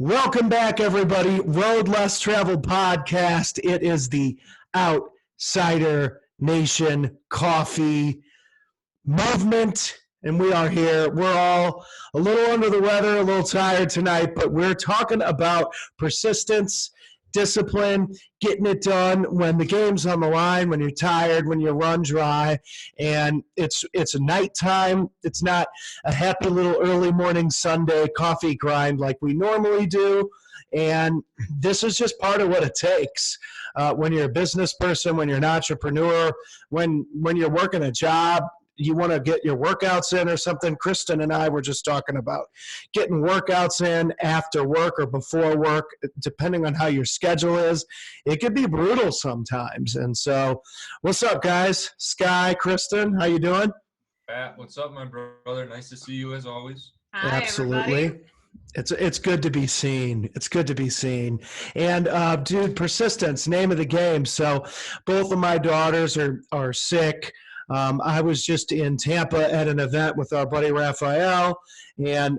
Welcome back, everybody. Road Less Traveled podcast. It is the Outsider Nation Coffee movement, and we are here. We're all a little under the weather, a little tired tonight, but we're talking about persistence, discipline, getting it done when the game's on the line, when you're tired, when you run dry, and it's nighttime. It's not a happy little early morning Sunday coffee grind like we normally do, and this is just part of what it takes when you're a business person, when you're an entrepreneur, when you're working a job. You want to get your workouts in or something. Kristen and I were just talking about getting workouts in after work or before work, depending on how your schedule is. It could be brutal sometimes. And so, what's up, guys? Sky, Kristen, how you doing? Pat, what's up, my brother? Nice to see you as always. Hi, Absolutely. everybody. It's good to be seen. It's good to be seen. And dude, persistence, name of the game. So both of my daughters are sick. I was just in Tampa at an event with our buddy Raphael, and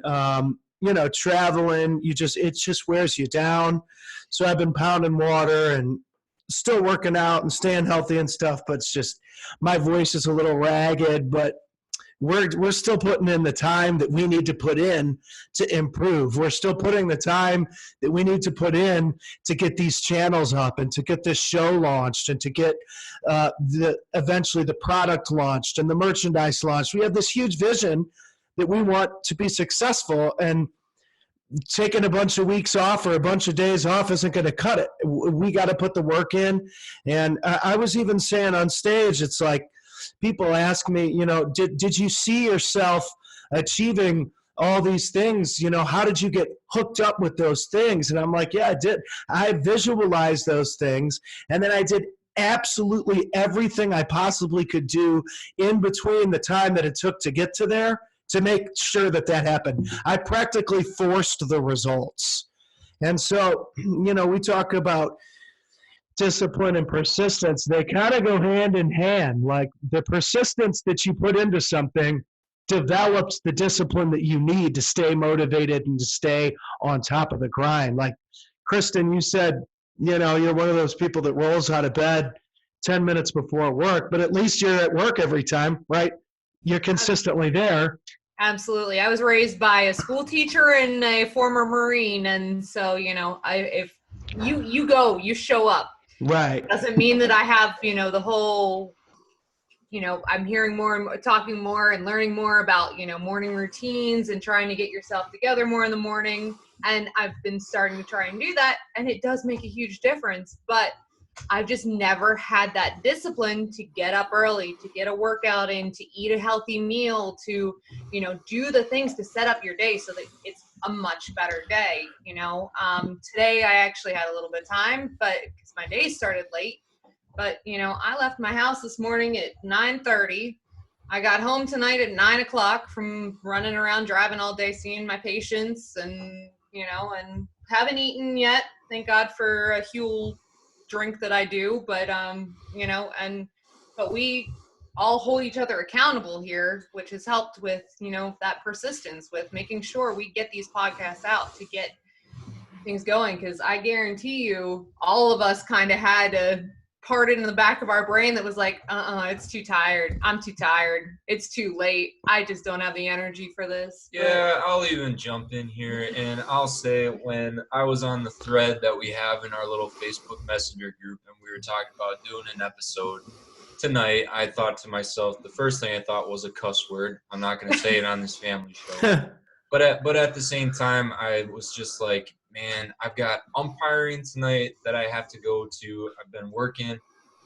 traveling, it just wears you down. So I've been pounding water and still working out and staying healthy and stuff, but it's just my voice is a little ragged, but we're still putting in the time that we need to put in to improve. We're still putting the time that we need to put in to get these channels up and to get this show launched and to get eventually the product launched and the merchandise launched. We have this huge vision that we want to be successful, and taking a bunch of weeks off or a bunch of days off isn't going to cut it. We got to put the work in. And I was even saying on stage, it's like, people ask me, did you see yourself achieving all these things? How did you get hooked up with those things? And I'm like, yeah, I did. I visualized those things, and then I did absolutely everything I possibly could do in between the time that it took to get to there to make sure that happened. I practically forced the results. And so, we talk about discipline and persistence. They kind of go hand in hand. Like, the persistence that you put into something develops the discipline that you need to stay motivated and to stay on top of the grind. Like, Kristen, you said, you're one of those people that rolls out of bed 10 minutes before work, but at least you're at work every time, right? You're consistently there. Absolutely. I was raised by a school teacher and a former Marine. And so, if you go, you show up. Right. Doesn't mean that I have, the whole, I'm hearing more and more, talking more and learning more about, morning routines and trying to get yourself together more in the morning. And I've been starting to try and do that. And it does make a huge difference. But I've just never had that discipline to get up early, to get a workout in, to eat a healthy meal, to, do the things to set up your day so that it's a much better day. Today I actually had a little bit of time, but because my day started late, but I left my house this morning at 9:30. I got home tonight at 9 o'clock from running around, driving all day, seeing my patients, and and haven't eaten yet. Thank God for a Huel drink that I do, but but we all hold each other accountable here, which has helped with that persistence, with making sure we get these podcasts out to get things going, because I guarantee you all of us kind of had a part in the back of our brain that was like, it's too tired, I'm too tired, it's too late, I just don't have the energy for this. Yeah, I'll even jump in here, and I'll say, when I was on the thread that we have in our little Facebook Messenger group and we were talking about doing an episode tonight, I thought to myself, the first thing I thought was a cuss word. I'm not going to say it on this family show. But at the same time, I was just like, man, I've got umpiring tonight that I have to go to. I've been working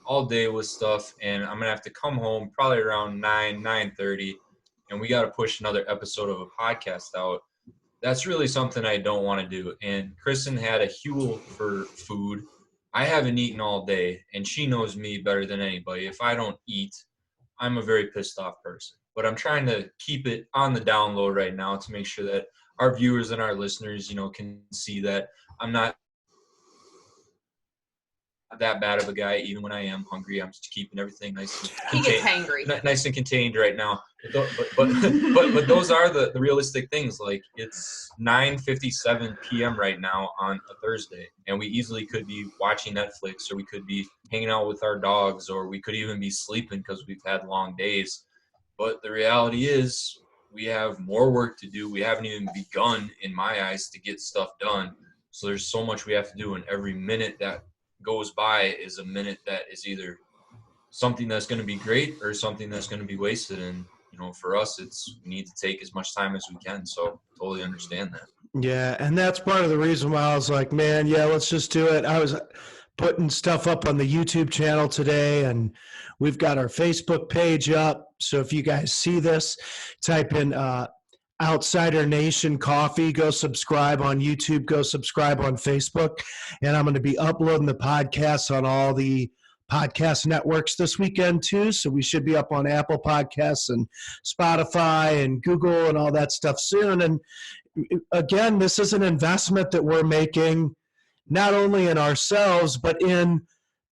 all day with stuff, and I'm going to have to come home probably around 9:30, and we got to push another episode of a podcast out. That's really something I don't want to do. And Kristen had a Huel for food. I haven't eaten all day, and she knows me better than anybody. If I don't eat, I'm a very pissed off person. But I'm trying to keep it on the down low right now to make sure that our viewers and our listeners, can see that I'm not that bad of a guy. Even when I am hungry, I'm just keeping everything nice He and gets contained, hangry. nice and contained right now. But those are the realistic things. Like, it's 9:57 p.m. right now on a Thursday, and we easily could be watching Netflix, or we could be hanging out with our dogs, or we could even be sleeping because we've had long days. But the reality is, we have more work to do. We haven't even begun, in my eyes, to get stuff done. So there's so much we have to do, and every minute that goes by is a minute that is either something that's going to be great or something that's going to be wasted. And for us, we need to take as much time as we can. So totally understand that. Yeah, and that's part of the reason why I was like, man, yeah, let's just do it. I was putting stuff up on the YouTube channel today, and we've got our Facebook page up. So if you guys see this, type in Outsider Nation Coffee, go subscribe on YouTube, go subscribe on Facebook, and I'm going to be uploading the podcast on all the podcast networks this weekend too. So we should be up on Apple Podcasts and Spotify and Google and all that stuff soon. And again, this is an investment that we're making not only in ourselves, but in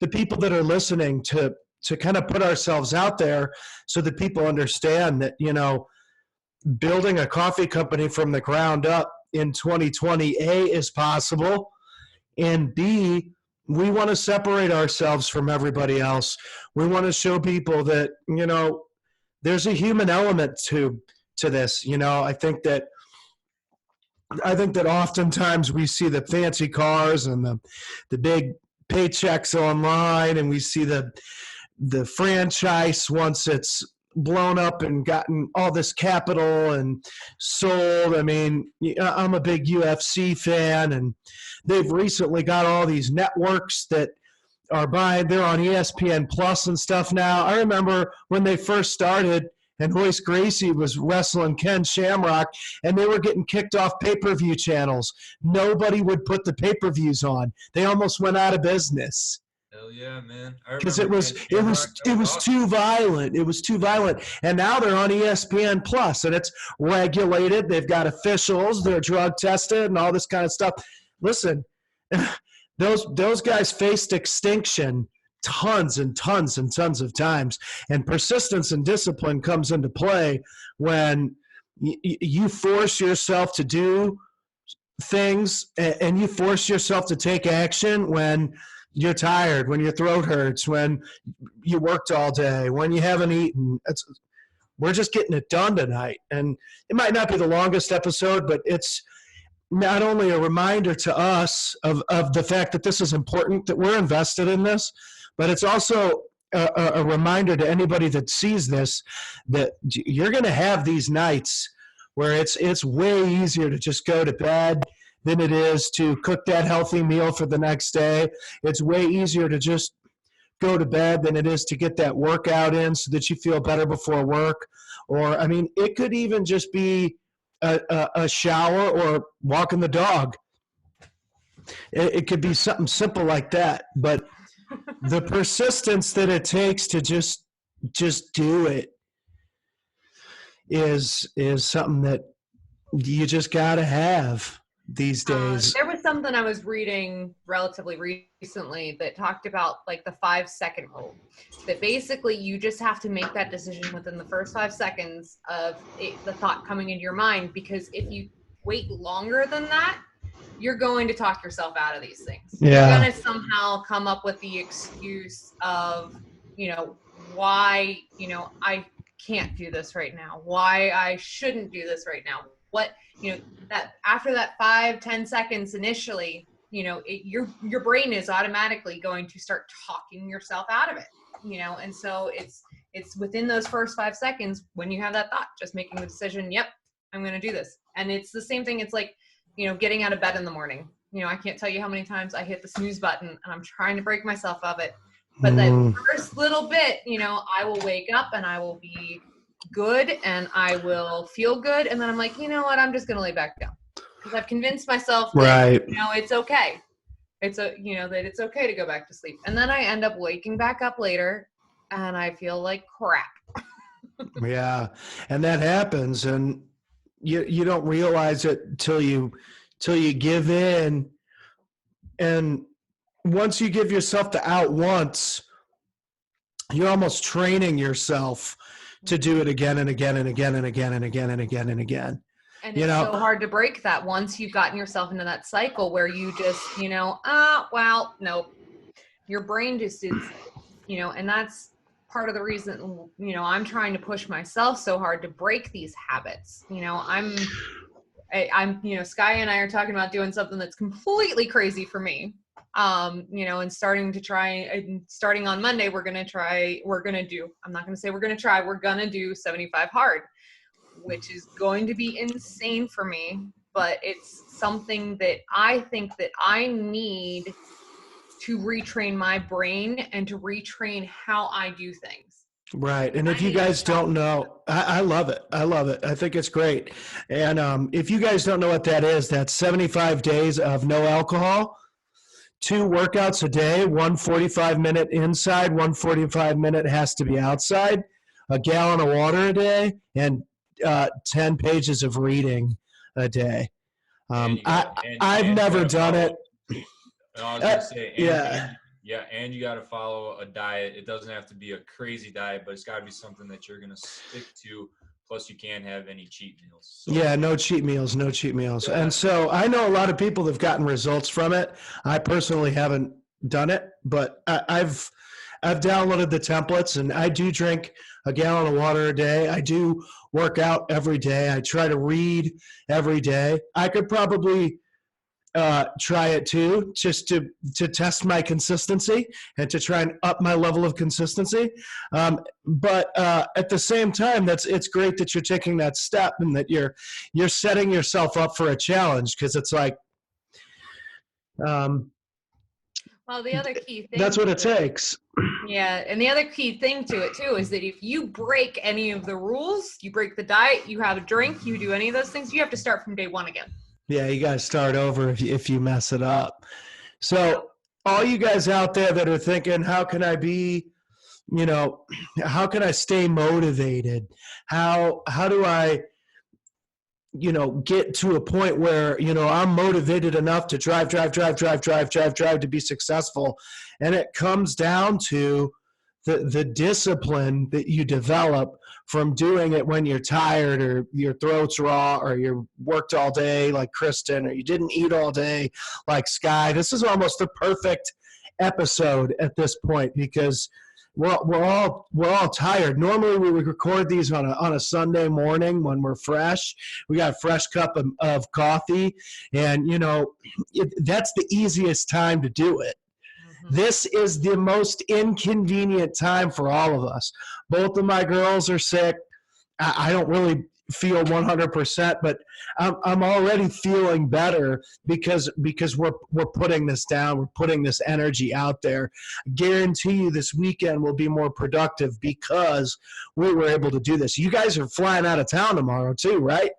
the people that are listening, to kind of put ourselves out there so that people understand that, building a coffee company from the ground up in 2020, A, is possible, and B, we want to separate ourselves from everybody else. We want to show people that, there's a human element to this. I think that oftentimes we see the fancy cars and the big paychecks online, and we see the franchise once it's blown up and gotten all this capital and sold. I mean, I'm a big UFC fan, and they've recently got all these networks that are buying. They're on ESPN Plus and stuff now. I remember when they first started, and Royce Gracie was wrestling Ken Shamrock, and they were getting kicked off pay-per-view channels. Nobody would put the pay-per-views on. They almost went out of business. Hell yeah, man! Because it was too violent. It was too violent, and now they're on ESPN Plus, and it's regulated. They've got officials. They're drug tested and all this kind of stuff. Listen, those guys faced extinction tons and tons and tons of times, and persistence and discipline comes into play when you force yourself to do things, and you force yourself to take action when you're tired, when your throat hurts, when you worked all day, when you haven't eaten. We're just getting it done tonight. And it might not be the longest episode, but it's not only a reminder to us of the fact that this is important, that we're invested in this, but it's also a reminder to anybody that sees this that you're going to have these nights where it's way easier to just go to bed than it is to cook that healthy meal for the next day. It's way easier to just go to bed than it is to get that workout in so that you feel better before work. Or, I mean, it could even just be a shower or walking the dog. It could be something simple like that. But the persistence that it takes to just do it is something that you just got to have these days. There was something I was reading relatively recently that talked about like the 5-second rule, that basically you just have to make that decision within the first 5 seconds of the thought coming into your mind, because if you wait longer than that, you're going to talk yourself out of these things. Yeah. You're going to somehow come up with the excuse of, why, I can't do this right now, why I shouldn't do this right now. What, that after that 5-10 seconds initially, your brain is automatically going to start talking yourself out of it, and so it's within those first 5 seconds when you have that thought, just making the decision, yep, I'm going to do this. And it's the same thing. It's like, getting out of bed in the morning. I can't tell you how many times I hit the snooze button and I'm trying to break myself of it. But that first little bit, I will wake up and I will be good and I will feel good. And then I'm like, you know what? I'm just going to lay back down, because I've convinced myself that, right, it's okay. It's that it's okay to go back to sleep. And then I end up waking back up later and I feel like crap. Yeah. And that happens. And you don't realize it till you give in. And once you give yourself the out once, you're almost training yourself to do it again and again and again and again and again and again and again. And You it's know, so hard to break that once you've gotten yourself into that cycle where you just, well, nope. Your brain just is, and that's part of the reason, I'm trying to push myself so hard to break these habits. I'm, Sky and I are talking about doing something that's completely crazy for me. And starting on Monday, we're going to do 75 hard, which is going to be insane for me, but it's something that I think that I need to retrain my brain and to retrain how I do things. right. And if you guys don't know, I love it. I love it. I think it's great. And if you guys don't know what that is, that's 75 days of no alcohol, 2 workouts a day, 1 45-minute inside, 1 45-minute has to be outside, a gallon of water a day, and 10 pages of reading a day. I've never done it. I was gonna say, yeah. And you got to follow a diet. It doesn't have to be a crazy diet, but it's got to be something that you're gonna stick to. Plus, you can't have any cheat meals. So. Yeah, no cheat meals, no cheat meals. And so I know a lot of people have gotten results from it. I personally haven't done it, but I've downloaded the templates, and I do drink a gallon of water a day. I do work out every day. I try to read every day. I could probably try it too, just to test my consistency and to try and up my level of consistency. But at the same time, it's great that you're taking that step and that you're setting yourself up for a challenge, because it's like, well, the other key thing, that's what it takes. Yeah, and the other key thing to it too is that if you break any of the rules, you break the diet, you have a drink, you do any of those things, you have to start from day one again. Yeah, you got to start over if you mess it up. So all you guys out there that are thinking, how can I be, how can I stay motivated? How do I, get to a point where, I'm motivated enough to drive to be successful. And it comes down to the discipline that you develop from doing it when you're tired, or your throat's raw, or you worked all day like Kristen, or you didn't eat all day like Sky. This is almost the perfect episode at this point, because we're all tired. Normally we would record these on a Sunday morning when we're fresh. We got a fresh cup of coffee, and that's the easiest time to do it. This is the most inconvenient time for all of us. Both of my girls are sick. I don't really feel 100%, but I'm already feeling better because we're putting this down. We're putting this energy out there. Guarantee you this weekend will be more productive because we were able to do this. You guys are flying out of town tomorrow too, right?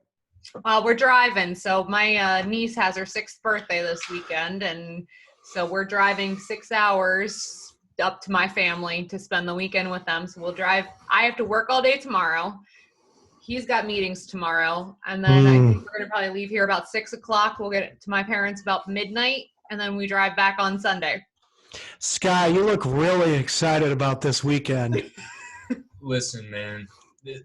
We're driving. So my niece has her 6th birthday this weekend, and so we're driving 6 hours up to my family to spend the weekend with them. So we'll drive. I have to work all day tomorrow. He's got meetings tomorrow. And then I think we're going to probably leave here about 6 o'clock. We'll get to my parents about midnight, and then we drive back on Sunday. Sky, you look really excited about this weekend. Listen, man,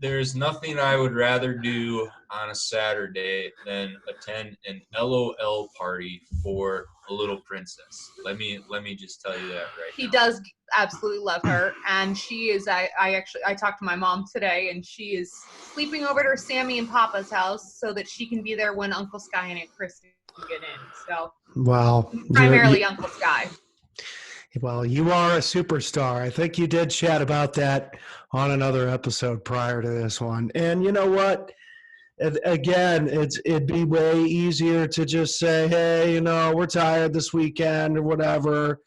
there's nothing I would rather do on a Saturday than attend an LOL party for a little princess. Let me just tell you that right He now. does absolutely love her, and she is. I talked to my mom today, and she is sleeping over at her Sammy and Papa's house so that she can be there when Uncle Sky and Aunt Kristen get in. So, wow, primarily Uncle Sky. Well, you are a superstar. I think you did chat about that on another episode prior to this one. And you know what? Again, it'd be way easier to just say, hey, we're tired this weekend or whatever.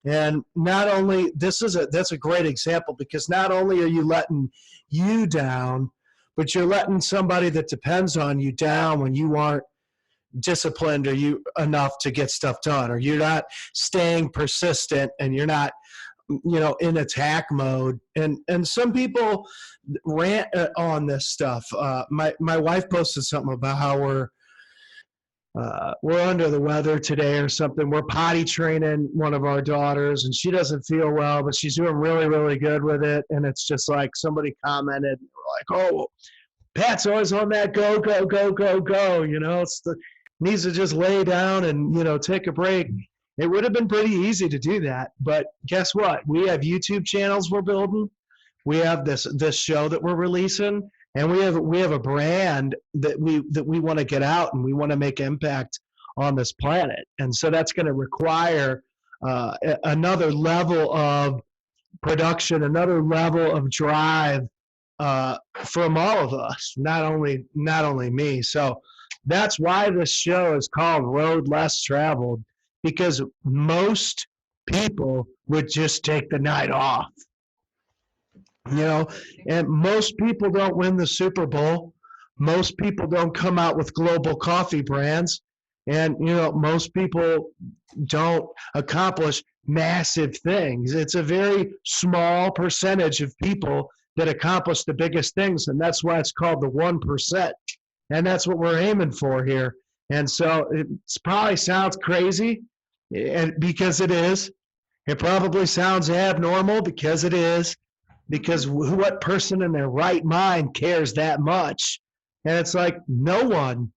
And not only that's a great example, because not only are you letting you down, but you're letting somebody that depends on you down when you aren't disciplined or you enough to get stuff done, or you're not staying persistent, and you're not in attack mode. And some people rant on this stuff. My wife posted something about how we're under the weather today or something. We're potty training one of our daughters, and she doesn't feel well, but she's doing really, really good with it. And it's just like somebody commented, like, "Oh, Pat's always on that go, go, go, go, go." Needs to just lay down and take a break. It would have been pretty easy to do that, but guess what? We have YouTube channels we're building. We have this show that we're releasing. And we have a brand that we want to get out, and we want to make impact on this planet. And so that's going to require another level of production, another level of drive from all of us, not only me. So that's why this show is called Road Less Traveled, because most people would just take the night off. And most people don't win the Super Bowl. Most people don't come out with global coffee brands. And, most people don't accomplish massive things. It's a very small percentage of people that accomplish the biggest things. And that's why it's called the 1%. And that's what we're aiming for here. And so it probably sounds crazy, and because it is. It probably sounds abnormal, because it is. Because what person in their right mind cares that much? And it's like, no one.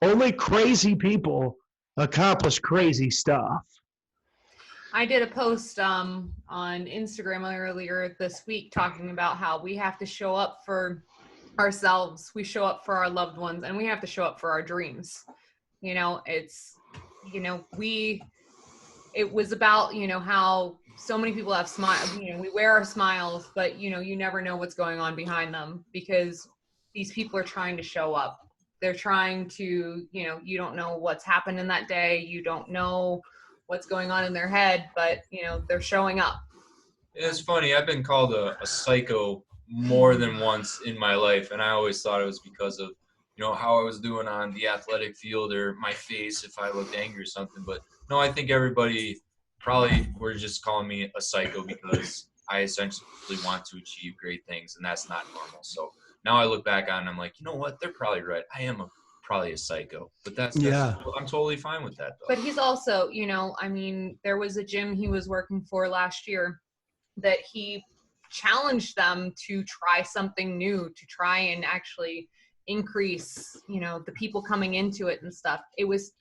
Only crazy people accomplish crazy stuff. I did a post on Instagram earlier this week talking about how we have to show up for ourselves, we show up for our loved ones, and we have to show up for our dreams. It was about, how so many people have smiles, we wear our smiles, but you never know what's going on behind them, because these people are trying to show up. They're trying to, you don't know what's happened in that day. You don't know what's going on in their head, but they're showing up. It's funny. I've been called a psycho more than once in my life. And I always thought it was because of, how I was doing on the athletic field, or my face if I looked angry or something. But no, I think everybody probably were just calling me a psycho because I essentially want to achieve great things, and that's not normal. So now I look back on it, I'm like, you know what? They're probably right. I am probably a psycho, but that's I'm totally fine with that, though. But he's also, there was a gym he was working for last year that he challenged them to try something new, to try and actually increase, the people coming into it and stuff. He was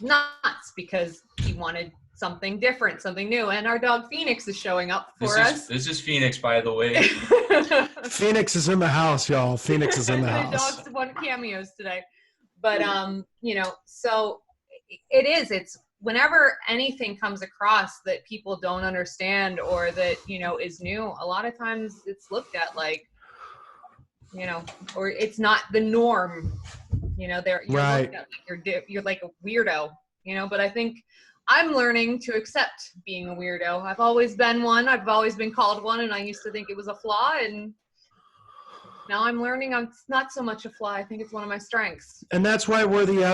nuts because he wanted something different, something new. And our dog Phoenix is showing up for us. This is Phoenix, by the way. Phoenix is in the house, y'all. Phoenix is in the house. The dog's won cameos today. But, so it's whenever anything comes across that people don't understand or that, is new, a lot of times it's looked at like, or it's not the norm, you're right. Looked at like you're like a weirdo, but I think I'm learning to accept being a weirdo. I've always been one. I've always been called one, and I used to think it was a flaw, and now I'm learning it's not so much a flaw. I think it's one of my strengths. And that's why we're the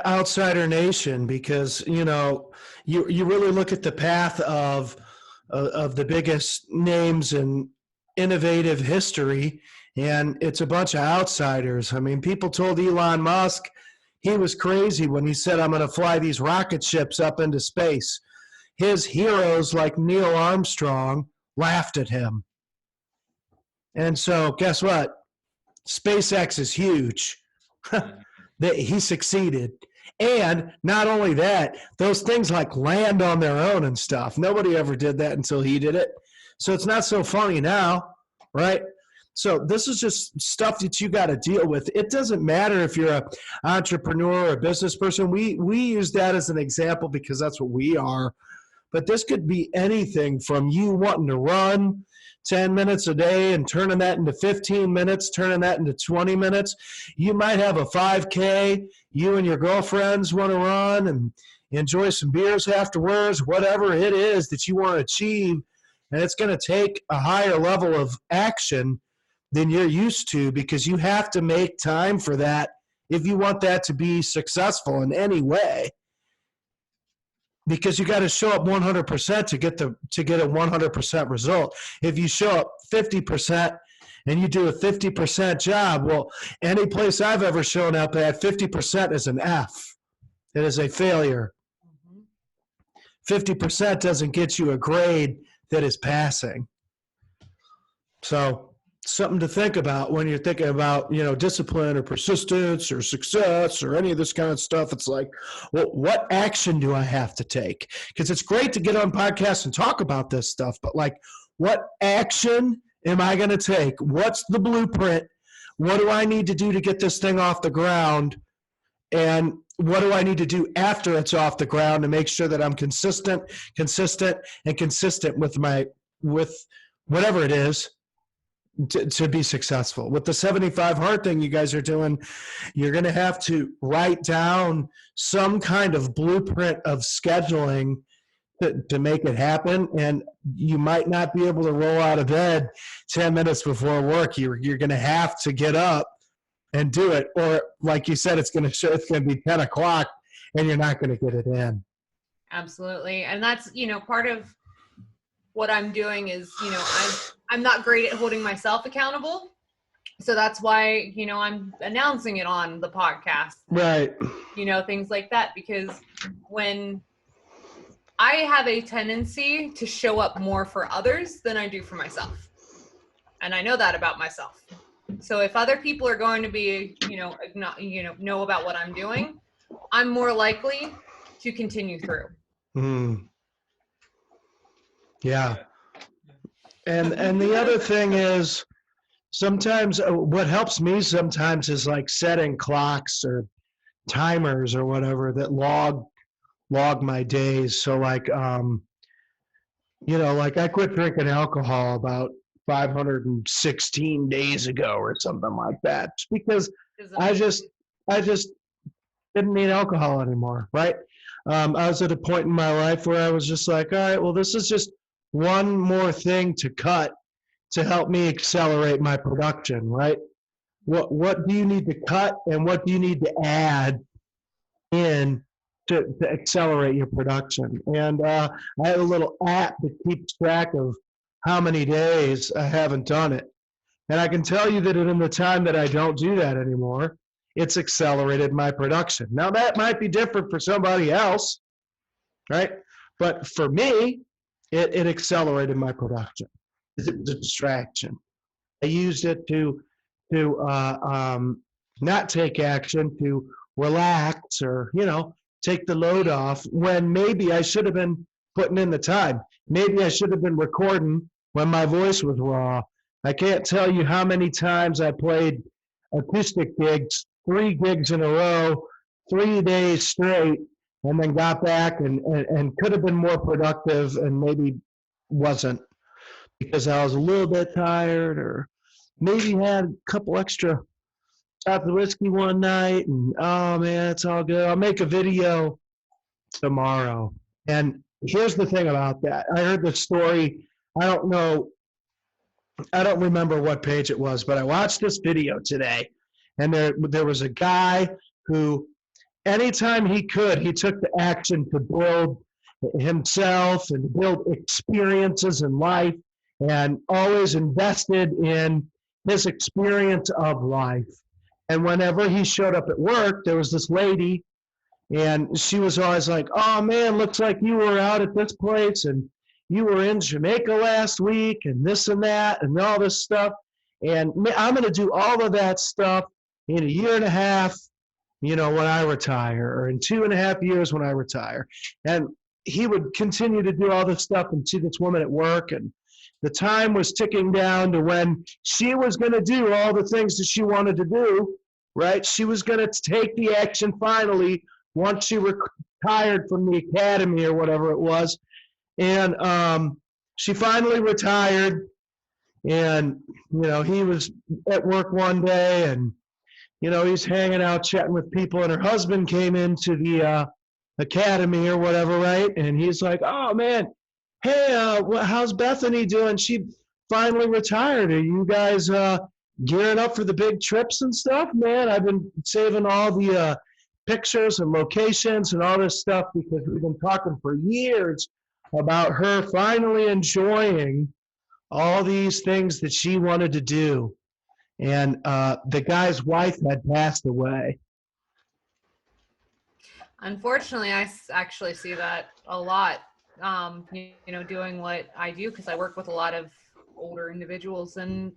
outsider nation, because, you really look at the path of the biggest names in innovative history, and it's a bunch of outsiders. I mean, people told Elon Musk he was crazy when he said, I'm going to fly these rocket ships up into space. His heroes like Neil Armstrong laughed at him. And so guess what? SpaceX is huge. He succeeded. And not only that, those things like land on their own and stuff. Nobody ever did that until he did it. So it's not so funny now, right? So this is just stuff that you got to deal with. It doesn't matter if you're an entrepreneur or a business person. We use that as an example because that's what we are. But this could be anything from you wanting to run 10 minutes a day and turning that into 15 minutes, turning that into 20 minutes. You might have a 5K. You and your girlfriends want to run and enjoy some beers afterwards, whatever it is that you want to achieve. And it's going to take a higher level of action than you're used to, because you have to make time for that if you want that to be successful in any way. Because you got to show up 100% to get a 100% result. If you show up 50% and you do a 50% job, well, any place I've ever shown up at, 50% is an F. It is a failure. 50% doesn't get you a grade that is passing. So something to think about when you're thinking about, discipline or persistence or success or any of this kind of stuff. It's like, well, what action do I have to take? Because it's great to get on podcasts and talk about this stuff, but like, what action am I going to take? What's the blueprint? What do I need to do to get this thing off the ground? And what do I need to do after it's off the ground to make sure that I'm consistent with whatever it is to be successful. With the 75 hard thing you guys are doing, you're going to have to write down some kind of blueprint of scheduling to make it happen. And you might not be able to roll out of bed 10 minutes before work. You're going to have to get up and do it. Or like you said, it's going to be 10 o'clock and you're not going to get it in. Absolutely. And that's, part of what I'm doing is, I'm not great at holding myself accountable. So that's why, I'm announcing it on the podcast. Right. Things like that, because when I have a tendency to show up more for others than I do for myself. And I know that about myself. So if other people are going to be, know about what I'm doing, I'm more likely to continue through. Yeah. And the other thing is sometimes what helps me sometimes is like setting clocks or timers or whatever that log my days. So like, like I quit drinking alcohol about 516 days ago or something like that, because I just didn't need alcohol anymore. Right. I was at a point in my life where I was just like, all right, well, this is just one more thing to cut to help me accelerate my production, right? What do you need to cut and what do you need to add in to accelerate your production? And I have a little app that keeps track of how many days I haven't done it. And I can tell you that in the time that I don't do that anymore, it's accelerated my production. Now that might be different for somebody else, right? But for me, it accelerated my production. It's a distraction. I used it to not take action, to relax or, take the load off when maybe I should have been putting in the time. Maybe I should have been recording when my voice was raw. I can't tell you how many times I played acoustic gigs, 3 gigs in a row, 3 days straight, and then got back and could have been more productive and maybe wasn't because I was a little bit tired or maybe had a couple extra shots of whiskey one night and, oh man, it's all good. I'll make a video tomorrow. And here's the thing about that. I heard the story. I don't remember what page it was, but I watched this video today and there was a guy who anytime he could, he took the action to build himself and build experiences in life and always invested in his experience of life. And whenever he showed up at work, there was this lady and she was always like, oh man, looks like you were out at this place and you were in Jamaica last week and this and that and all this stuff. And I'm going to do all of that stuff in a year and a half, when I retire, or in 2.5 years when I retire. And he would continue to do all this stuff and see this woman at work. And the time was ticking down to when she was going to do all the things that she wanted to do, right? She was going to take the action finally once she retired from the academy or whatever it was. And she finally retired. And, he was at work one day and, he's hanging out, chatting with people, and her husband came into the academy or whatever, right? And he's like, oh, man, hey, how's Bethany doing? She finally retired. Are you guys gearing up for the big trips and stuff? Man, I've been saving all the pictures and locations and all this stuff because we've been talking for years about her finally enjoying all these things that she wanted to do. And the guy's wife had passed away. Unfortunately, actually see that a lot. Doing what I do, because I work with a lot of older individuals, and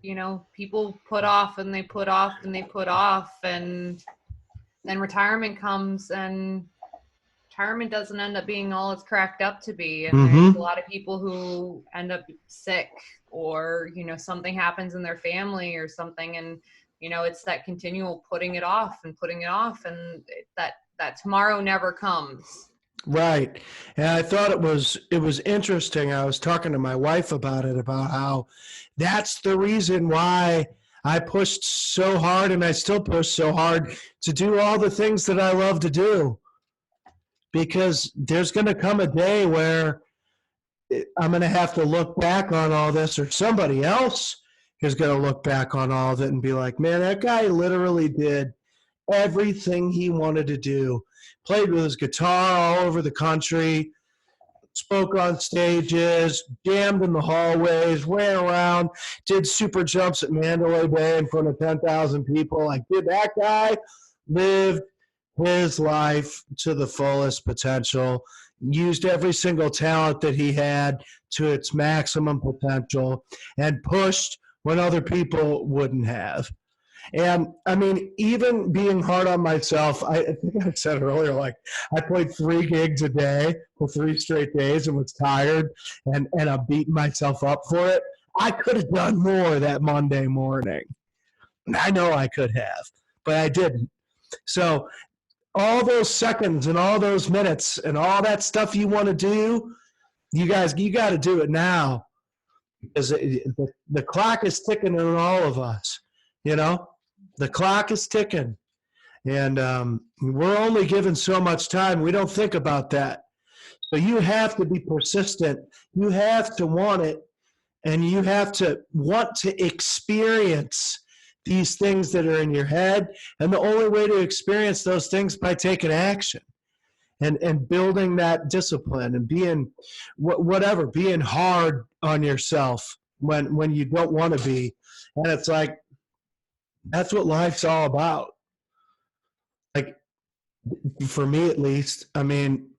people put off and they put off and they put off, and then retirement comes, and retirement doesn't end up being all it's cracked up to be. And there's a lot of people who end up sick, or something happens in their family or something, and it's that continual putting it off and putting it off, and that tomorrow never comes. Right. And I thought it was interesting. I was talking to my wife about it, about how that's the reason why I pushed so hard, and I still push so hard to do all the things that I love to do. Because there's going to come a day where I'm going to have to look back on all this, or somebody else is going to look back on all of it and be like, man, that guy literally did everything he wanted to do. Played with his guitar all over the country, spoke on stages, jammed in the hallways, ran around, did super jumps at Mandalay Bay in front of 10,000 people. Like, did that guy lived his life to the fullest potential, used every single talent that he had to its maximum potential, and pushed when other people wouldn't have. And I mean, even being hard on myself, I think I said earlier, like I played 3 gigs a day for 3 straight days and was tired, and I'm beating myself up for it. I could have done more that Monday morning. I know I could have, but I didn't. So all those seconds and all those minutes and all that stuff you want to do, you got to do it now, because the clock is ticking on all of us. The clock is ticking, and we're only given so much time. We don't think about that. So you have to be persistent. You have to want it, and you have to want to experience these things that are in your head. And the only way to experience those things by taking action and building that discipline and being being hard on yourself when you don't want to be. And it's like, that's what life's all about. Like, for me at least, I mean,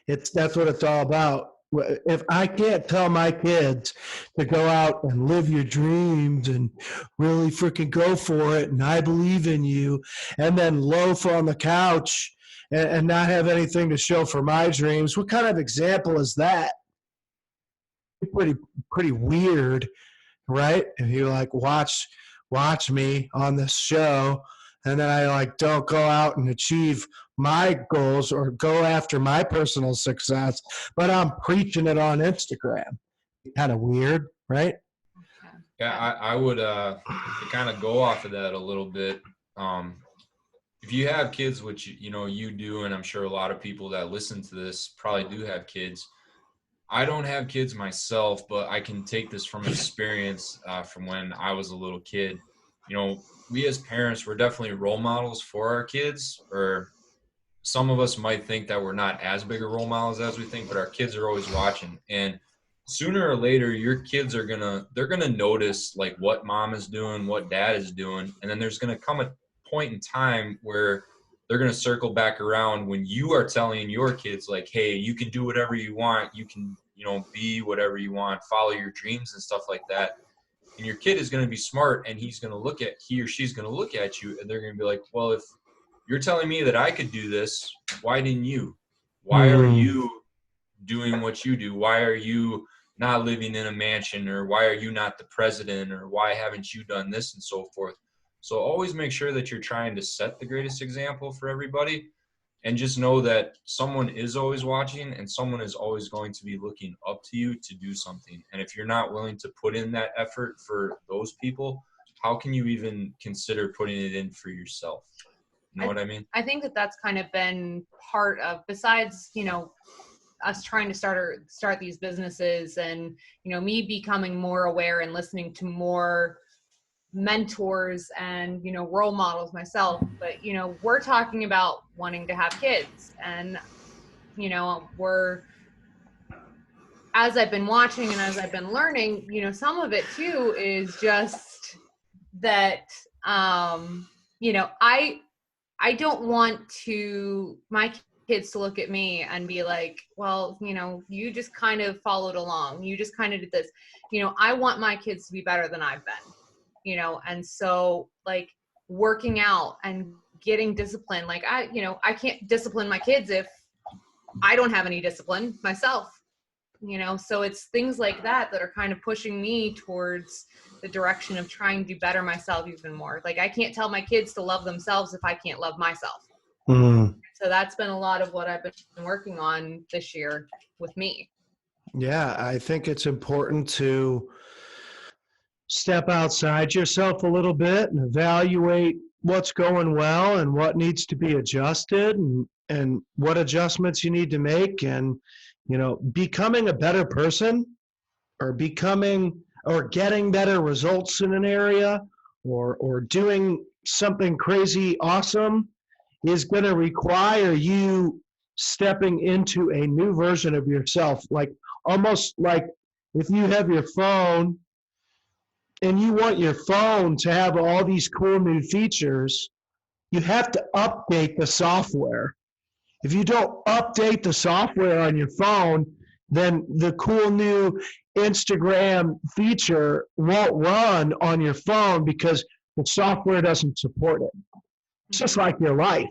that's what it's all about. If I can't tell my kids to go out and live your dreams and really freaking go for it, and I believe in you, and then loaf on the couch and not have anything to show for my dreams, what kind of example is that? Pretty weird, right? If you like watch me on this show, and then I like don't go out and achieve my goals or go after my personal success, but I'm preaching it on Instagram. Kind of weird, right? Yeah, I would to kind of go off of that a little bit. If you have kids, which you do, and I'm sure a lot of people that listen to this probably do have kids. I don't have kids myself, but I can take this from experience from when I was a little kid. We as parents, we're definitely role models for our kids, or some of us might think that we're not as big a role models as we think, but our kids are always watching. And sooner or later, your kids they're gonna notice like what mom is doing, what dad is doing, and then there's gonna come a point in time where they're gonna circle back around when you are telling your kids like, hey, you can do whatever you want, you can be whatever you want, follow your dreams and stuff like that. And your kid is going to be smart, and he or she's going to look at you, and they're going to be like, well, if you're telling me that I could do this, why didn't you? Why are you doing what you do? Why are you not living in a mansion, or why are you not the president, or why haven't you done this, and so forth? So always make sure that you're trying to set the greatest example for everybody, and just know that someone is always watching, and someone is always going to be looking up to you to do something. And if you're not willing to put in that effort for those people, how can you even consider putting it in for yourself? You know what I mean? I think that's kind of been part of, besides, us trying to start these businesses, and, me becoming more aware and listening to more mentors and role models myself, but we're talking about wanting to have kids, and as I've been watching and as I've been learning, you know, some of it too is just that, you know, I don't want my kids to look at me and be like, well, you know, you just kind of followed along. You just kind of did this. You know, I want my kids to be better than I've been, you know, and so like working out and getting discipline, like I can't discipline my kids if I don't have any discipline myself, you know, so it's things like that that are kind of pushing me towards the direction of trying to better myself even more. Like I can't tell my kids to love themselves if I can't love myself. So that's been a lot of what I've been working on this year with me. Yeah, I think it's important to step outside yourself a little bit and evaluate what's going well and what needs to be adjusted, and what adjustments you need to make. And, you know, becoming a better person, or getting better results in an area, or doing something crazy awesome is going to require you stepping into a new version of yourself. Like, almost like if you have your phone and you want your phone to have all these cool new features, you have to update the software. If you don't update the software on your phone, then the cool new Instagram feature won't run on your phone because the software doesn't support it. It's just like your life.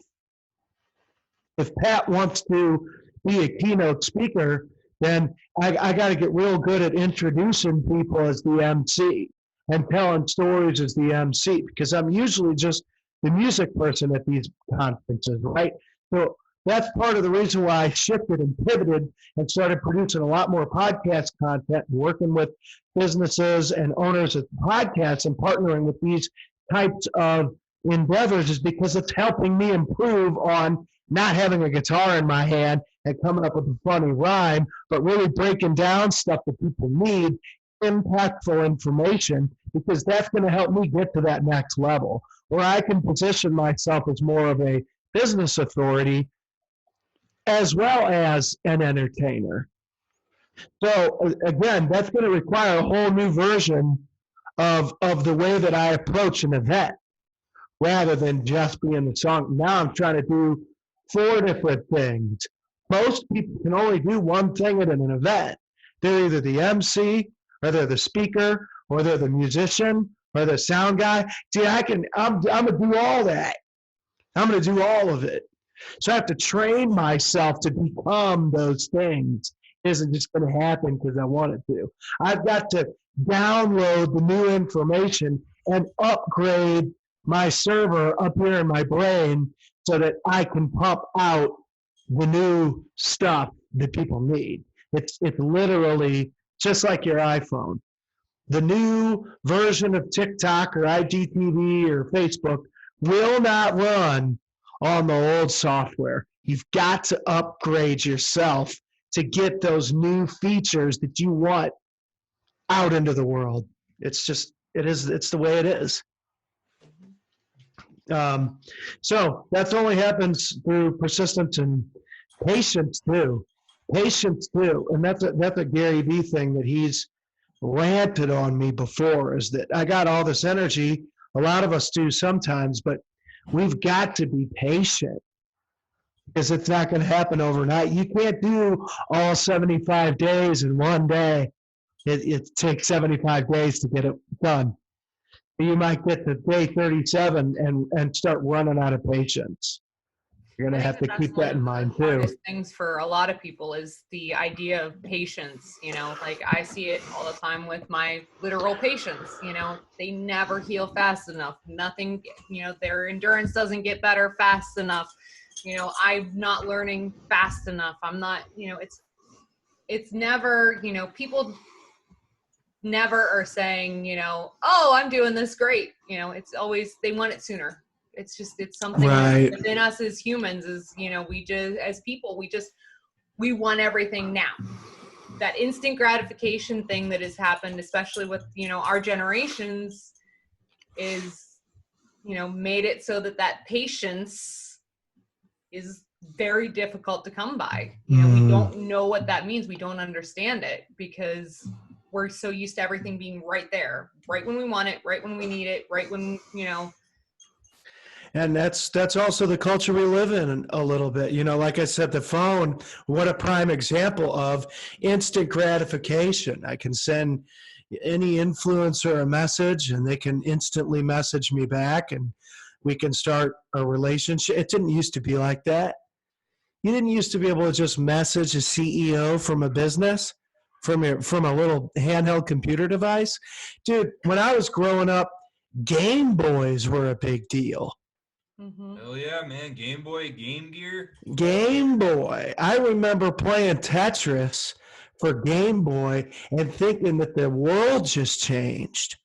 If Pat wants to be a keynote speaker, then I got to get real good at introducing people as the MC and telling stories as the MC, because I'm usually just the music person at these conferences, right? So that's part of the reason why I shifted and pivoted and started producing a lot more podcast content and working with businesses and owners of podcasts and partnering with these types of endeavors, is because it's helping me improve on not having a guitar in my hand and coming up with a funny rhyme, but really breaking down stuff that people need, impactful information, because that's going to help me get to that next level where I can position myself as more of a business authority as well as an entertainer. So again, that's going to require a whole new version of the way that I approach an event, rather than just being the song. Now I'm trying to do 4 different things. Most people can only do one thing at an event. They're either the MC, or they're the speaker, or they're the musician, or the sound guy. See, I'm gonna do all that. I'm gonna do all of it. So I have to train myself to become those things. It isn't just gonna happen because I want it to. I've got to download the new information and upgrade my server up here in my brain so that I can pump out the new stuff that people need. It's literally just like your iPhone. The new version of TikTok or IGTV or Facebook will not run on the old software. You've got to upgrade yourself to get those new features that you want out into the world. It's the way it is. So that's only happens through persistence and patience too. Patience too. And that's a Gary Vee thing that he's ranted on me before, is that I got all this energy. A lot of us do sometimes, but we've got to be patient, because it's not going to happen overnight. You can't do all 75 days in one day. It takes 75 days to get it done. You might get to day 37 and start running out of patience. You're going to have to keep that in mind too. One of the hardest things for a lot of people is the idea of patience. You know, like I see it all the time with my literal patients. You know, they never heal fast enough. Nothing, you know, their endurance doesn't get better fast enough. You know, I'm not learning fast enough. I'm not, you know, it's never, you know, people never are saying, you know, oh, I'm doing this great. You know, it's always, they want it sooner. It's something right within us as humans, is, you know, as people, we want everything now. That instant gratification thing that has happened, especially with, you know, our generations, is, you know, made it so that patience is very difficult to come by. You know, we don't know what that means. We don't understand it because we're so used to everything being right there, right when we want it, right when we need it, right when, you know. And that's also the culture we live in a little bit. You know, like I said, the phone, what a prime example of instant gratification. I can send any influencer a message and they can instantly message me back and we can start a relationship. It didn't used to be like that. You didn't used to be able to just message a CEO from a business from a little handheld computer device. Dude, when I was growing up, Game Boys were a big deal. Mm-hmm. Hell yeah, man. Game Boy, Game Gear. Game Boy. I remember playing Tetris for Game Boy and thinking that the world just changed.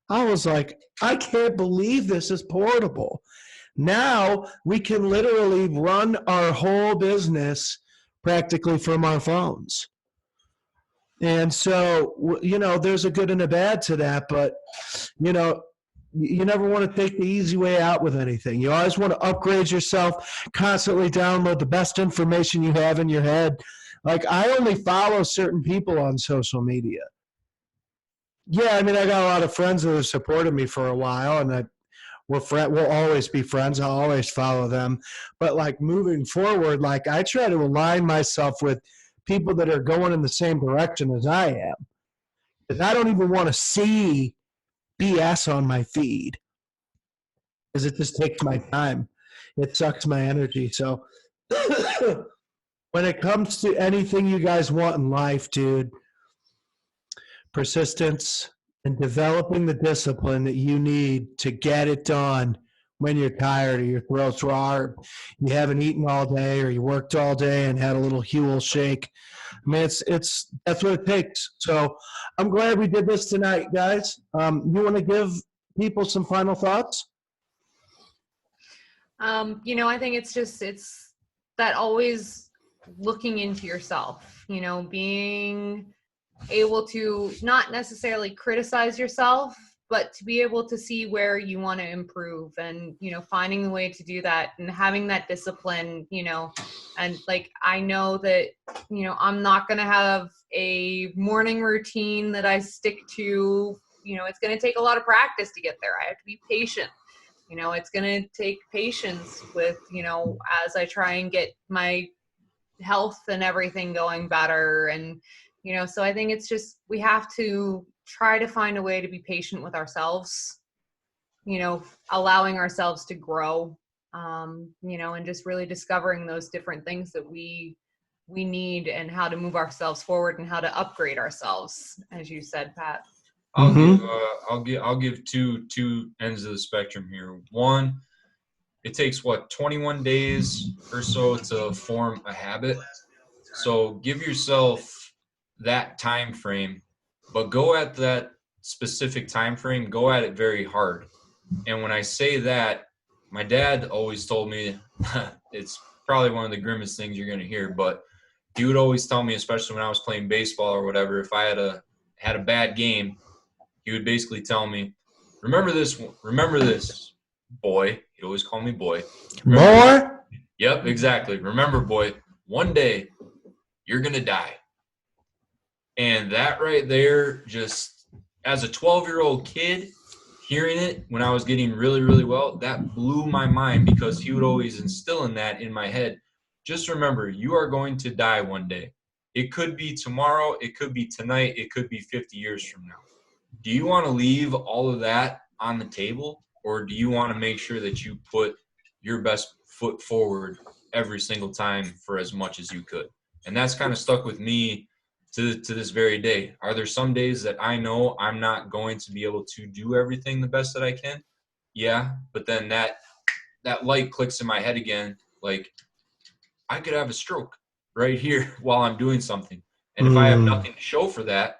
I was like, I can't believe this is portable. Now we can literally run our whole business practically from our phones. And so, you know, there's a good and a bad to that, but, you know, you never want to take the easy way out with anything. You always want to upgrade yourself, constantly download the best information you have in your head. Like, I only follow certain people on social media. Yeah, I mean, I got a lot of friends that have supported me for a while, and we'll always be friends. I'll always follow them. But, like, moving forward, like, I try to align myself with people that are going in the same direction as I am. Because I don't even want to see BS on my feed because it just takes my time. It sucks my energy. So when it comes to anything you guys want in life, dude, persistence and developing the discipline that you need to get it done when you're tired or your throat's raw, or you haven't eaten all day, or you worked all day and had a little Huel shake. I mean, it's that's what it takes. So I'm glad we did this tonight, guys. You want to give people some final thoughts? You know, I think it's that always looking into yourself, you know, being able to not necessarily criticize yourself, but to be able to see where you want to improve and, you know, finding the way to do that and having that discipline, you know, and like, I know that, you know, I'm not going to have a morning routine that I stick to, you know, it's going to take a lot of practice to get there. I have to be patient. You know, it's going to take patience with, you know, as I try and get my health and everything going better. And, you know, so I think it's just, we have to try to find a way to be patient with ourselves, you know, allowing ourselves to grow, you know, and just really discovering those different things that we need and how to move ourselves forward and how to upgrade ourselves, as you said, Pat. I'll give two ends of the spectrum here. One, it takes 21 days or so to form a habit. So give yourself that time frame, but go at that specific time frame, go at it very hard. And when I say that, my dad always told me, it's probably one of the grimmest things you're going to hear, but he would always tell me, especially when I was playing baseball or whatever, if I had a bad game, he would basically tell me, remember this, boy. He'd always call me boy. More? Yep, exactly. Remember, boy, one day you're going to die. And that right there, just as a 12-year-old kid, hearing it when I was getting really, really well, that blew my mind because he would always instill in that in my head. Just remember, you are going to die one day. It could be tomorrow. It could be tonight. It could be 50 years from now. Do you want to leave all of that on the table, or do you want to make sure that you put your best foot forward every single time for as much as you could? And that's kind of stuck with me to this very day. Are there some days that I know I'm not going to be able to do everything the best that I can? Yeah, but then that light clicks in my head again, like I could have a stroke right here while I'm doing something. And if I have nothing to show for that,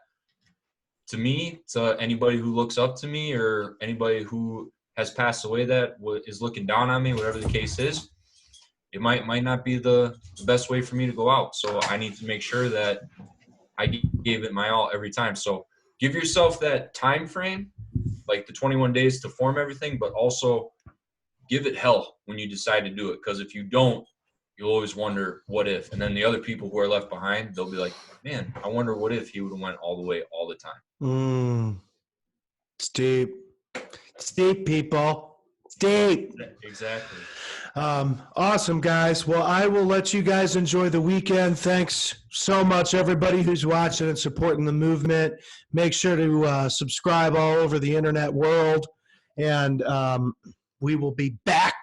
to me, to anybody who looks up to me or anybody who has passed away that is looking down on me, whatever the case is, it might not be the best way for me to go out. So I need to make sure that I gave it my all every time. So give yourself that time frame, like the 21 days to form everything, but also give it hell when you decide to do it. Because if you don't, you'll always wonder what if. And then the other people who are left behind, they'll be like, man, I wonder what if he would have went all the way all the time. It's deep. It's deep, people. It's deep. Exactly. Awesome, guys. Well, I will let you guys enjoy the weekend. Thanks so much, everybody who's watching and supporting the movement. Make sure to subscribe all over the internet world. And we will be back.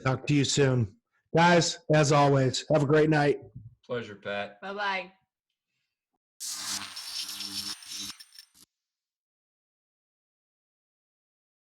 Talk to you soon. Guys, as always, have a great night. Pleasure, Pat. Bye-bye.